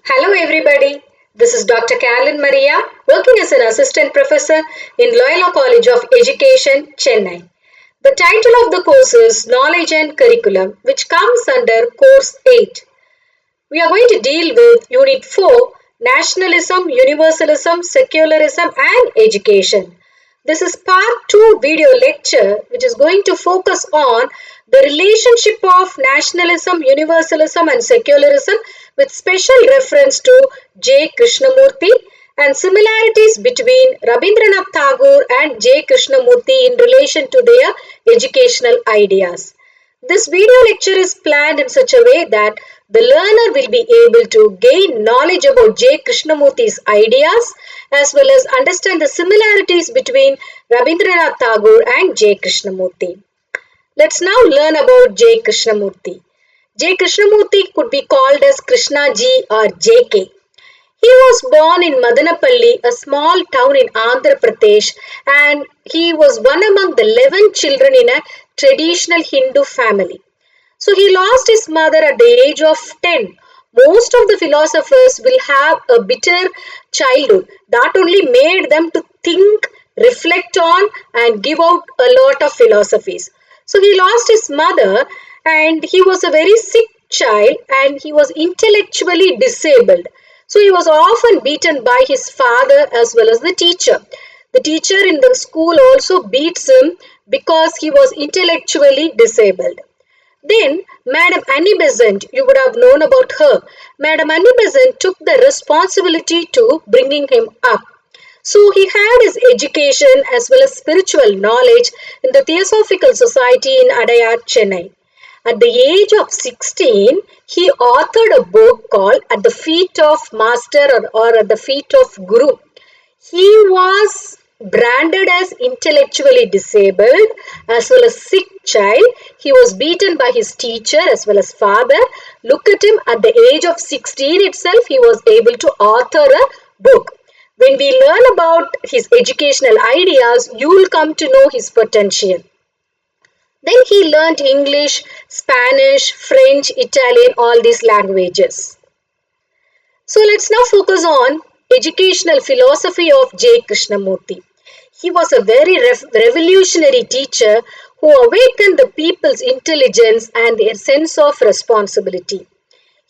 Hello everybody, this is Dr. Caroline Maria working as an assistant professor in Loyola College of Education, Chennai. The title of the course is Knowledge and Curriculum, which comes under Course 8. We are going to deal with Unit 4, Nationalism, Universalism, Secularism and Education. This is part 2 video lecture which is going to focus on the relationship of nationalism, universalism and secularism with special reference to J Krishnamurti and similarities between Rabindranath Tagore and J Krishnamurti in relation to their educational ideas. This video lecture is planned in such a way that the learner will be able to gain knowledge about J. Krishnamurti's ideas as well as understand the similarities between Rabindranath Tagore and J. Krishnamurti. Let's now learn about J. Krishnamurti. J. Krishnamurti could be called as Krishna Ji or JK. He was born in Madanapalli, a small town in Andhra Pradesh, and he was one among the 11 children in a traditional Hindu family. So he lost his mother at the age of 10. Most of the philosophers will have a bitter childhood that only made them to think, reflect on and give out a lot of philosophies. So he lost his mother and he was a very sick child and he was intellectually disabled. So he was often beaten by his father as well as the teacher. The teacher in the school also beats him because he was intellectually disabled. Then Madam Annie Besant, you would have known about her. Madam Annie Besant took the responsibility to bringing him up. So he had his education as well as spiritual knowledge in the Theosophical Society in Adayar, Chennai. At the age of 16, he authored a book called At the Feet of Master or At the Feet of Guru. He was branded as intellectually disabled as well as sick child. He was beaten by his teacher as well as father. Look at him, at the age of 16 itself, he was able to author a book. When we learn about his educational ideas, you will come to know his potential. Then he learned English, Spanish, French, Italian, all these languages. So let's now focus on educational philosophy of J. Krishnamurti. He was a very revolutionary teacher who awakened the people's intelligence and their sense of responsibility.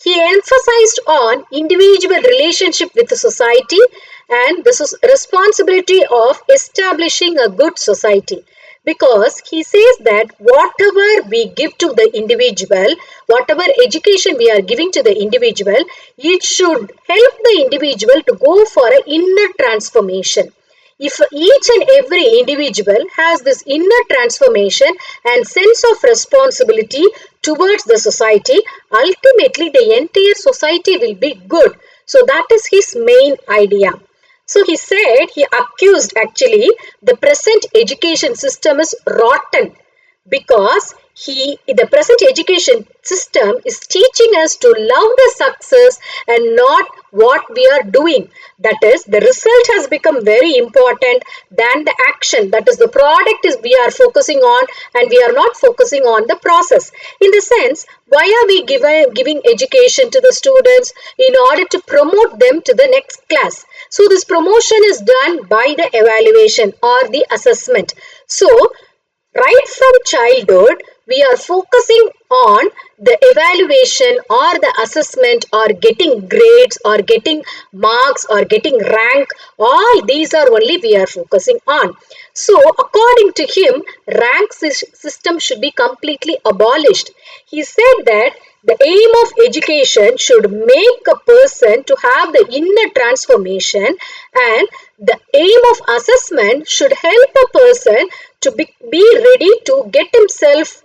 He emphasized on individual relationship with the society and the responsibility of establishing a good society. Because he says that whatever we give to the individual, whatever education we are giving to the individual, it should help the individual to go for an inner transformation. If each and every individual has this inner transformation and sense of responsibility towards the society, ultimately the entire society will be good. So that is his main idea. So he said, he accused actually the present education system is rotten because the present education system is teaching us to love the success and not what we are doing. That is, the result has become very important than the action. That is, the product is we are focusing on and we are not focusing on the process. In the sense, why are we giving education to the students? In order to promote them to the next class. So this promotion is done by the evaluation or the assessment. So right from childhood, we are focusing on the evaluation or the assessment or getting grades or getting marks or getting rank. All these are only we are focusing on. So according to him, rank system should be completely abolished. He said that the aim of education should make a person to have the inner transformation and the aim of assessment should help a person to be ready to get himself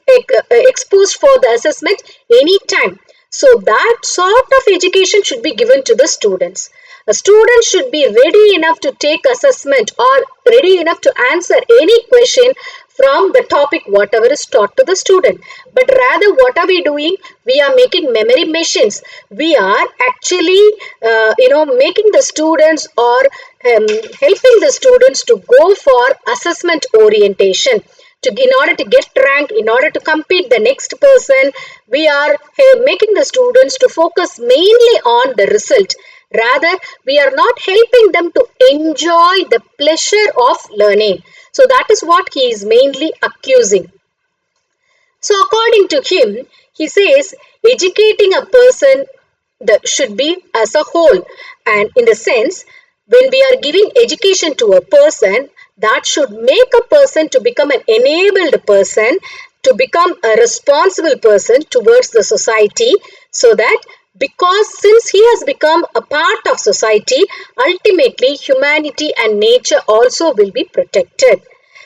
exposed for the assessment anytime. So that sort of education should be given to the students. A student should be ready enough to take assessment or ready enough to answer any question from the topic whatever is taught to the student. But rather what are we doing? We are making memory machines. We are actually making the students or helping the students to go for assessment orientation. in order to get rank, in order to compete the next person, we are making the students to focus mainly on the result. Rather, we are not helping them to enjoy the pleasure of learning. So that is what he is mainly accusing. So according to him, he says educating a person that should be as a whole, and in the sense when we are giving education to a person, that should make a person to become an enabled person, to become a responsible person towards the society, so that because since he has become a part of society, ultimately humanity and nature also will be protected.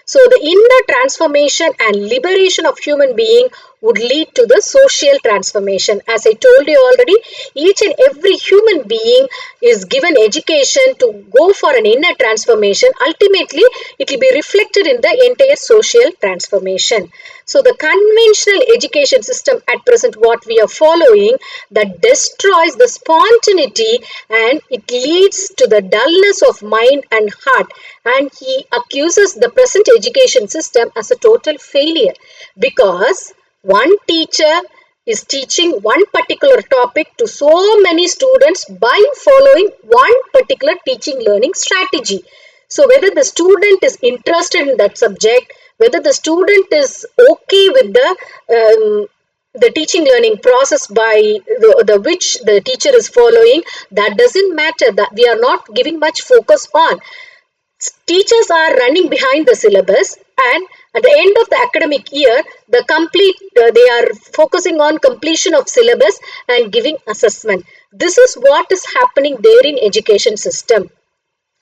So the inner transformation and liberation of human being would lead to the social transformation. As I told you already, each and every human being is given education to go for an inner transformation. Ultimately, it will be reflected in the entire social transformation. So the conventional education system at present, what we are following, that destroys the spontaneity and it leads to the dullness of mind and heart. And he accuses the present education system as a total failure, because one teacher is teaching one particular topic to so many students by following one particular teaching learning strategy. So whether the student is interested in that subject, whether the student is okay with the teaching learning process by the which the teacher is following, that doesn't matter. That we are not giving much focus on. Teachers are running behind the syllabus, and at the end of the academic year, they are focusing on completion of syllabus and giving assessment. This is what is happening there in education system.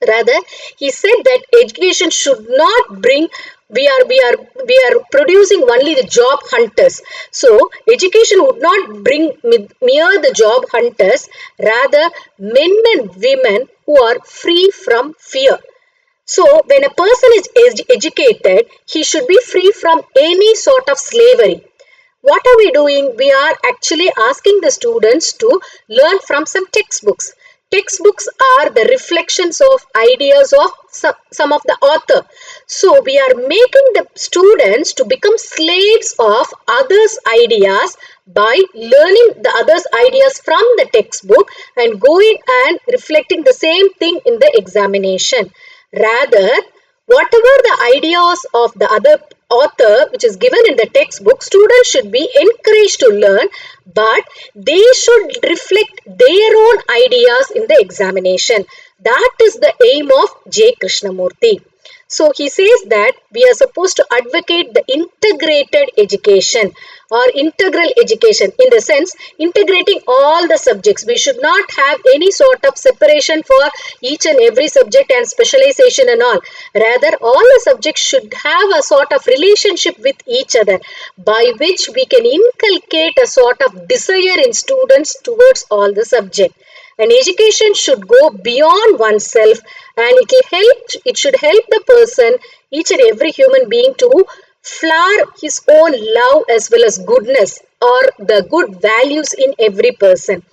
Rather, he said that education should not bring, we are producing only the job hunters. So education would not bring mere the job hunters, rather men and women who are free from fear. So when a person is educated, he should be free from any sort of slavery. What are we doing? We are actually asking the students to learn from some textbooks. Textbooks are the reflections of ideas of some of the author. So we are making the students to become slaves of others' ideas by learning the others' ideas from the textbook and going and reflecting the same thing in the examination. Rather, whatever the ideas of the other author which is given in the textbook, students should be encouraged to learn, but they should reflect their own ideas in the examination. That is the aim of J Krishnamurti. So he says that we are supposed to advocate the integrated education or integral education, in the sense integrating all the subjects. We should not have any sort of separation for each and every subject and specialization and all. Rather, all the subjects should have a sort of relationship with each other, by which we can inculcate a sort of desire in students towards all the subject. And education should go beyond oneself, and it should help the person, each and every human being, to flower his own love as well as goodness or the good values in every person.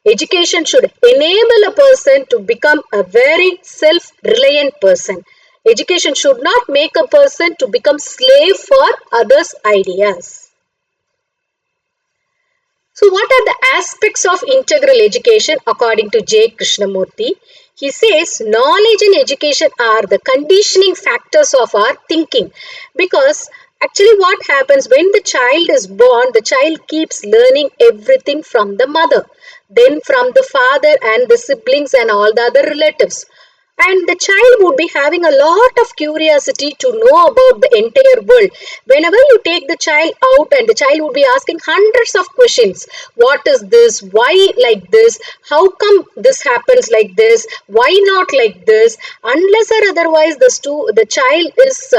Education should enable a person to become a very self-reliant person. Education should not make a person to become slave for others' ideas. So what are the aspects of integral education according to J Krishnamurti? He says knowledge and education are the conditioning factors of our thinking, because actually what happens when the child is born, the child keeps learning everything from the mother, then from the father and the siblings and all the other relatives. And the child would be having a lot of curiosity to know about the entire world. Whenever you take the child out, and the child would be asking hundreds of questions. What is this? Why like this? How come this happens like this? Why not like this? Unless or otherwise the child is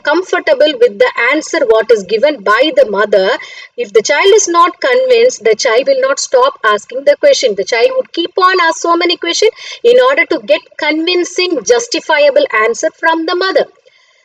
comfortable with the answer what is given by the mother. If the child is not convinced, the child will not stop asking the question. The child would keep on asking so many questions in order to get convincing, justifiable answer from the mother.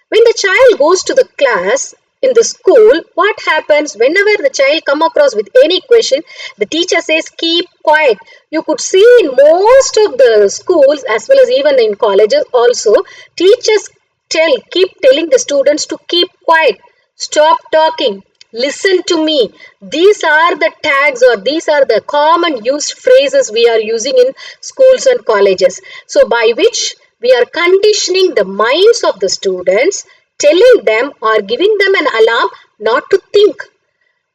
When the child goes to the class in the school, what happens? Whenever the child come across with any question, the teacher says, keep quiet. You could see in most of the schools as well as even in colleges also, teachers keep telling the students to keep quiet, stop talking, listen to me. These are the tags, or these are the common used phrases we are using in schools and colleges. So by which we are conditioning the minds of the students, telling them or giving them an alarm not to think.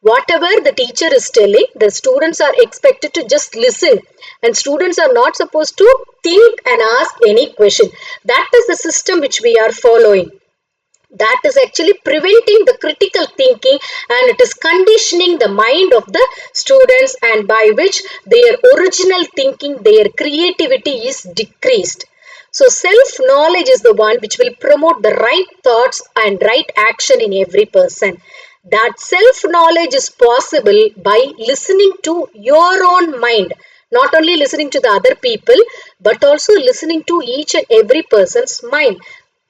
Whatever the teacher is telling, the students are expected to just listen, and students are not supposed to think and ask any question. That is the system which we are following. That is actually preventing the critical thinking, and it is conditioning the mind of the students, and by which their original thinking, their creativity is decreased. So self knowledge is the one which will promote the right thoughts and right action in every person. That self knowledge is possible by listening to your own mind, not only listening to the other people, but also listening to each and every person's mind,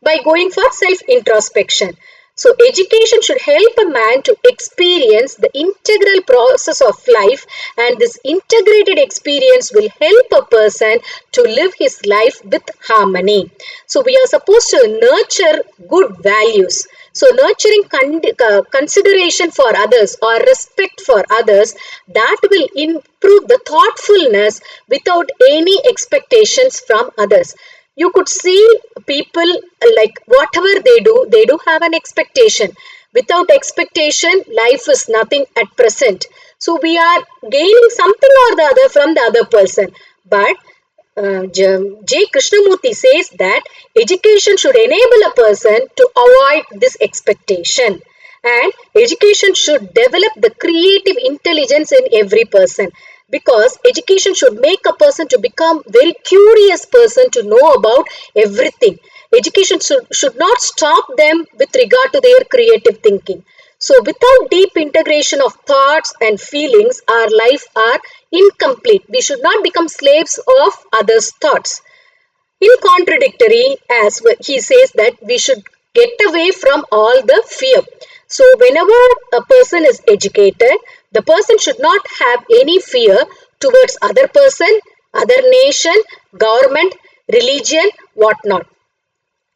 by going for self introspection. So, education should help a man to experience the integral process of life, and this integrated experience will help a person to live his life with harmony. So, we are supposed to nurture good values. So, nurturing consideration for others or respect for others, that will improve the thoughtfulness without any expectations from others. You could see people, like whatever they do have an expectation. Without expectation, life is nothing at present. So we are gaining something or the other from the other person. But J Krishnamurti says that education should enable a person to avoid this expectation, and education should develop the creative intelligence in every person, because education should make a person to become very curious person to know about everything. Education should not stop them with regard to their creative thinking. So without deep integration of thoughts and feelings, our life are incomplete. We should not become slaves of others' thoughts. In contradictory, as he says that we should get away from all the fear. So whenever a person is educated, the person should not have any fear towards other person, other nation, government, religion, whatnot.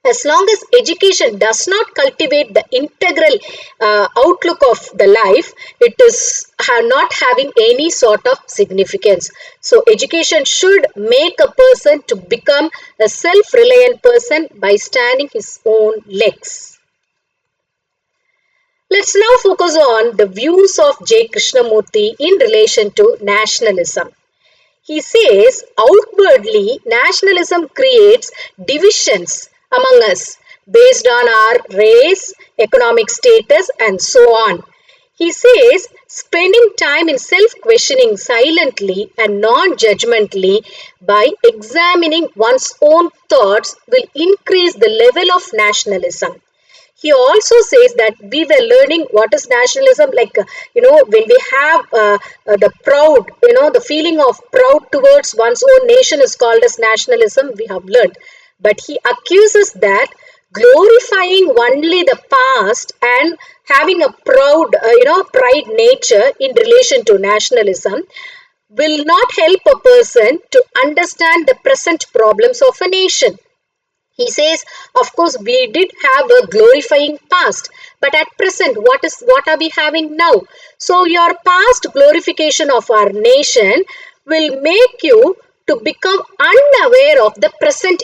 As long as education does not cultivate the integral outlook of the life, it is not having any sort of significance. So education should make a person to become a self-reliant person by standing his own legs. Let's now focus on the views of J Krishnamurti in relation to nationalism. He says outwardly nationalism creates divisions among us based on our race, economic status, and so on. He says spending time in self-questioning silently and non-judgmentally by examining one's own thoughts will increase the level of nationalism. He also says that we were learning what is nationalism, like when we have the proud, the feeling of proud towards one's own nation is called as nationalism, we have learned. But he accuses that glorifying only the past and having a proud pride nature in relation to nationalism will not help a person to understand the present problems of a nation. He says, of course, we did have a glorifying past, but at present, what are we having now? So your past glorification of our nation will make you to become unaware of the present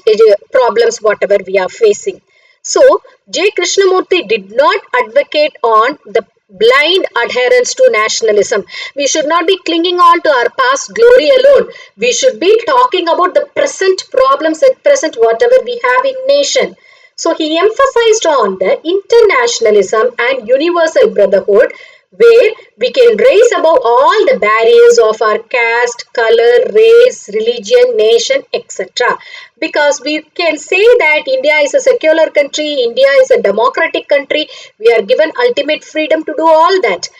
problems, whatever we are facing. So, J. Krishnamurti did not advocate on the blind adherence to nationalism. We should not be clinging on to our past glory alone. We should be talking about the present problems at present, whatever we have in nation. So he emphasized on the internationalism and universal brotherhood, where we can raise above all the barriers of our caste, color, race, religion, nation, etc. Because we can say that India is a secular country, India is a democratic country, we are given ultimate freedom to do all that.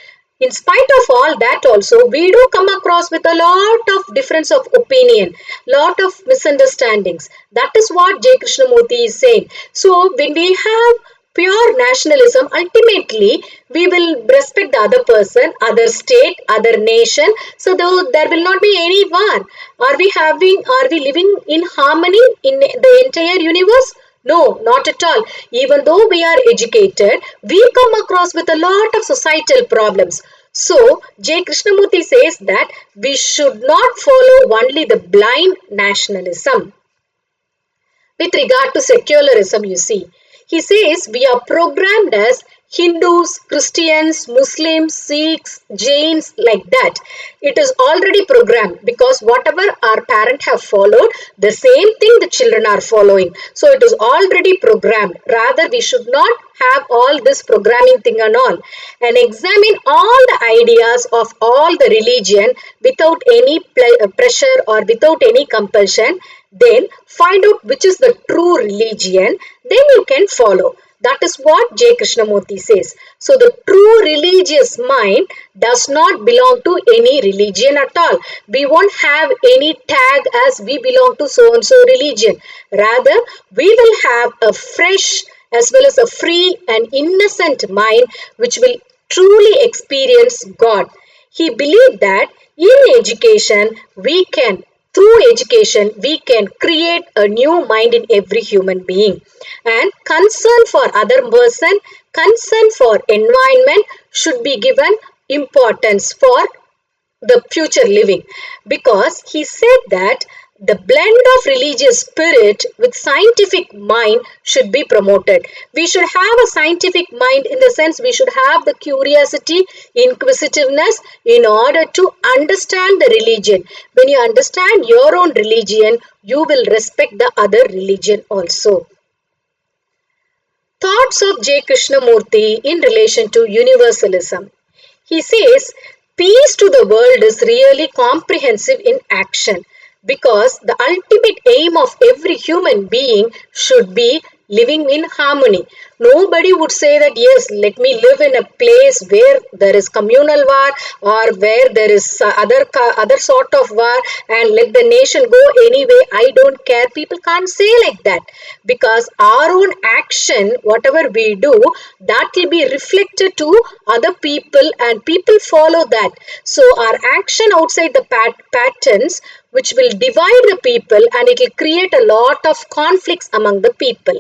In spite of all that also, we do come across with a lot of difference of opinion, lot of misunderstandings. That is what J. Krishnamurti is saying. So when we have pure nationalism, ultimately we will respect the other person, other state, other nation. So there will not be any war. Are we living in harmony in the entire universe? No, not at all. Even though we are educated, we come across with a lot of societal problems. So, J. Krishnamurti says that we should not follow only the blind nationalism. With regard to secularism, you see, he says we are programmed as Hindus, Christians, Muslims, Sikhs, Jains, like that. It is already programmed because whatever our parents have followed, the same thing the children are following. So it is already programmed. Rather, we should not have all this programming thing and all, and examine all the ideas of all the religion without any pressure or without any compulsion. Then find out which is the true religion, then you can follow. That is what J. Krishnamurti says. So the true religious mind does not belong to any religion at all. We won't have any tag as we belong to so and so religion. Rather, we will have a fresh as well as a free and innocent mind which will truly experience God. He believed that in education we can through education we can create a new mind in every human being, and concern for other person, concern for environment should be given importance for the future living, because he said that the blend of religious spirit with scientific mind should be promoted. We should have a scientific mind in the sense we should have the curiosity, inquisitiveness in order to understand the religion. When you understand your own religion, you will respect the other religion also. Thoughts of J. Krishnamurti in relation to universalism. He says, peace to the world is really comprehensive in action, because the ultimate aim of every human being should be living in harmony. Nobody would say that, yes, let me live in a place where there is communal war or where there is other sort of war and let the nation go anyway. I don't care. People can't say like that, because our own action, whatever we do, that will be reflected to other people and people follow that. So our action outside the patterns which will divide the people, and it will create a lot of conflicts among the people.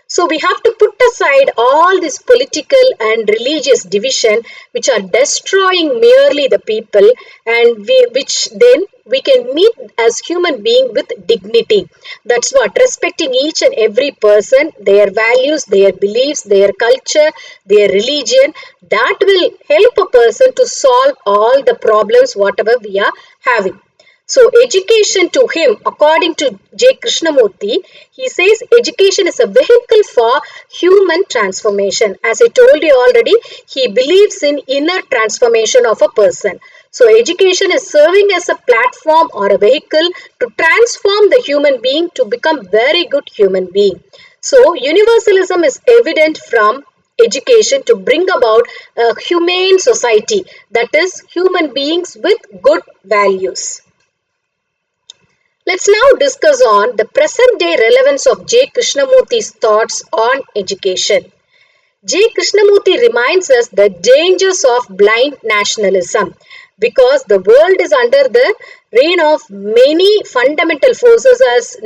So we have to put aside all this political and religious division which are destroying merely the people, and which then we can meet as human being with dignity. That's what, respecting each and every person, their values, their beliefs, their culture, their religion, that will help a person to solve all the problems whatever we are having. So education to him, according to J. Krishnamurti, he says education is a vehicle for human transformation. As I told you already, he believes in inner transformation of a person. So education is serving as a platform or a vehicle to transform the human being to become very good human being. So universalism is evident from education to bring about a humane society, that is human beings with good values. Let's now discuss on the present day relevance of J. Krishnamurti's thoughts on education. J. Krishnamurti reminds us the dangers of blind nationalism, because the world is under the reign of many fundamental forces as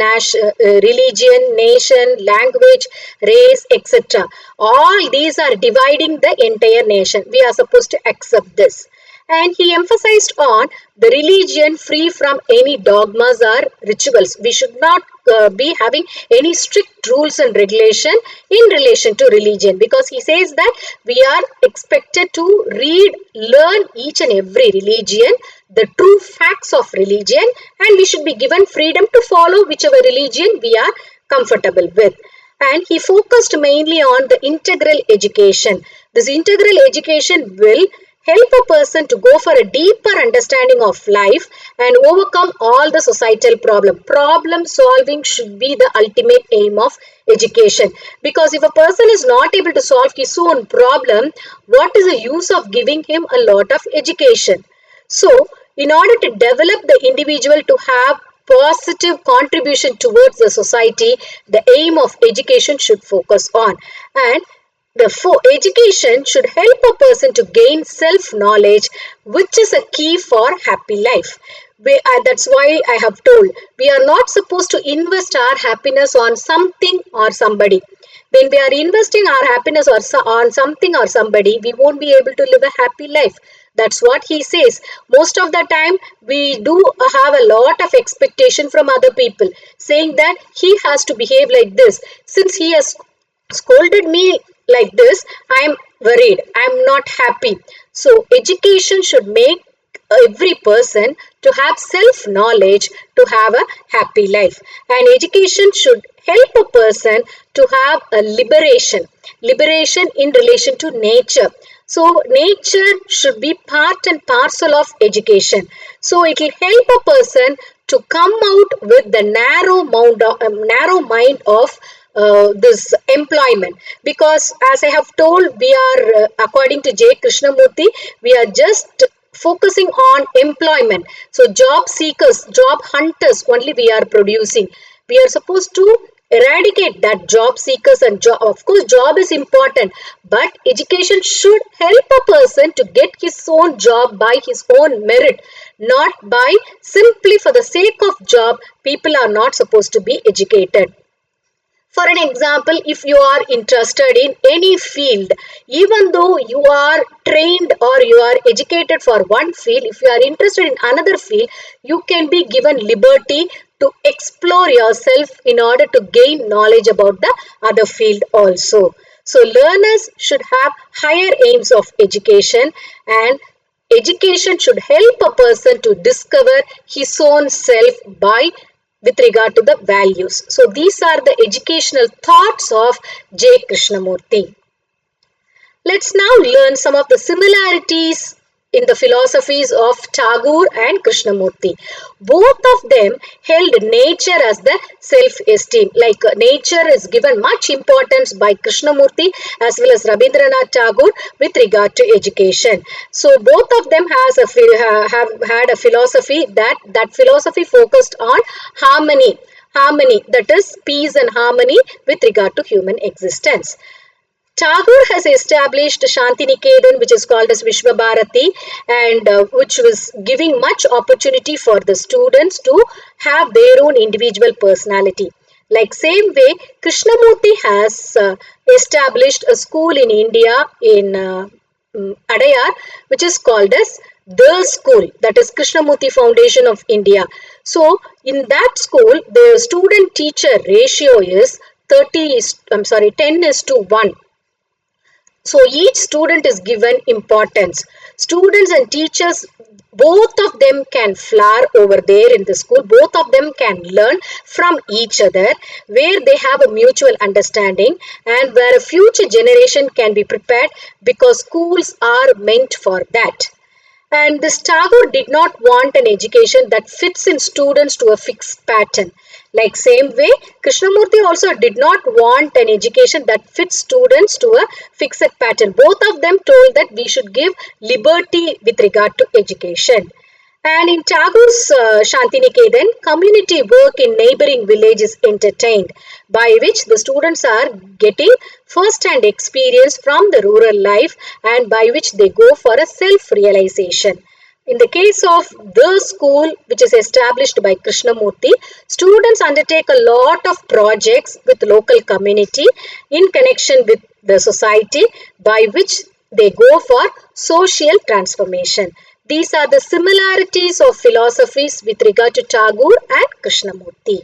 religion, nation, language, race, etc. All these are dividing the entire nation. We are supposed to accept this. And he emphasized on the religion free from any dogmas or rituals. We should not be having any strict rules and regulation in relation to religion, because he says that we are expected to read, learn each and every religion, the true facts of religion, and we should be given freedom to follow whichever religion we are comfortable with. And he focused mainly on the integral education. This integral education will help a person to go for a deeper understanding of life and overcome all the societal problem. Problem solving should be the ultimate aim of education, because if a person is not able to solve his own problem, what is the use of giving him a lot of education? So, in order to develop the individual to have positive contribution towards the society, the aim of education should focus on. And therefore, education should help a person to gain self-knowledge, which is a key for happy life. That's why I have told we are not supposed to invest our happiness on something or somebody. When we are investing our happiness on something or somebody, we won't be able to live a happy life. That's what he says. Most of the time, we do have a lot of expectation from other people, saying that he has to behave like this. Since he has scolded me like this, I'm worried. I'm not happy. So, education should make every person to have self knowledge to have a happy life, and education should help a person to have a liberation in relation to nature. So nature should be part and parcel of education, so it will help a person to come out with the narrow mind of this employment. Because as I have told, we are according to J Krishnamurti, we are just focusing on employment. So job seekers, job hunters only we are producing. We are supposed to eradicate that job seekers and job. Of course, job is important, but education should help a person to get his own job by his own merit, not by simply for the sake of job. People are not supposed to be educated. For an example, if you are interested in any field, even though you are trained or you are educated for one field, if you are interested in another field, you can be given liberty to explore yourself in order to gain knowledge about the other field also. So learners should have higher aims of education, and education should help a person to discover his own self by with regard to the values. So these are the educational thoughts of J. Krishnamurti. Let's now learn some of the similarities in the philosophies of Tagore and Krishnamurti. Both of them held nature as the self-esteem. Like nature is given much importance by Krishnamurti as well as Rabindranath Tagore with regard to education. So both of them have had a philosophy that philosophy focused on harmony, that is peace and harmony with regard to human existence. Tagore has established Shantiniketan, which is called as Vishwa Bharati, and which was giving much opportunity for the students to have their own individual personality. Like same way, Krishnamurti has established a school in India in Adayar, which is called as the school, that is Krishnamurti Foundation of India. So in that school, the student teacher ratio is 10 is to 1. So each student is given importance. Students and teachers, both of them can flourish over there in the school. Both of them can learn from each other, where they have a mutual understanding and where a future generation can be prepared, because schools are meant for that. And this Tagore did not want an education that fits in students to a fixed pattern. Like same way, Krishnamurti also did not want an education that fits students to a fixed pattern. Both of them told that we should give liberty with regard to education. And in Tagore's Shantiniketan, community work in neighboring villages entertained, by which the students are getting first-hand experience from the rural life and by which they go for a self-realization. In the case of the school, which is established by Krishnamurti, students undertake a lot of projects with local community in connection with the society, by which they go for social transformation. These are the similarities of philosophies with regard to Tagore and Krishnamurti.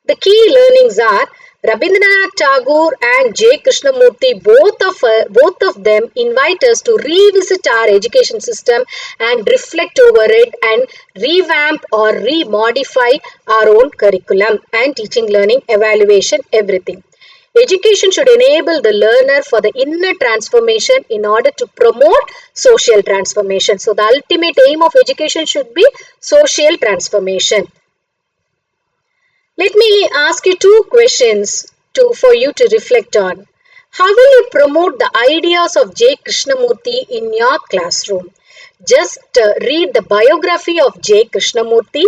The key learnings are Rabindranath Tagore and J. Krishnamurti, both of them invite us to revisit our education system and reflect over it and revamp or remodify our own curriculum and teaching, learning, evaluation, everything. Education should enable the learner for the inner transformation in order to promote social transformation. So the ultimate aim of education should be social transformation. Let me ask you two questions for you to reflect on. How will you promote the ideas of J. Krishnamurti in your classroom? Just read the biography of J. Krishnamurti,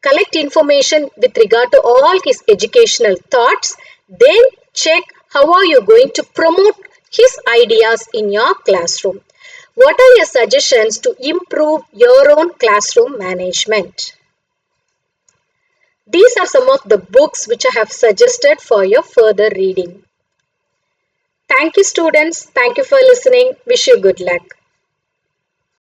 collect information with regard to all his educational thoughts, then check how are you going to promote his ideas in your classroom. What are your suggestions to improve your own classroom management? These are some of the books which I have suggested for your further reading. Thank you, students. Thank you for listening. Wish you good luck.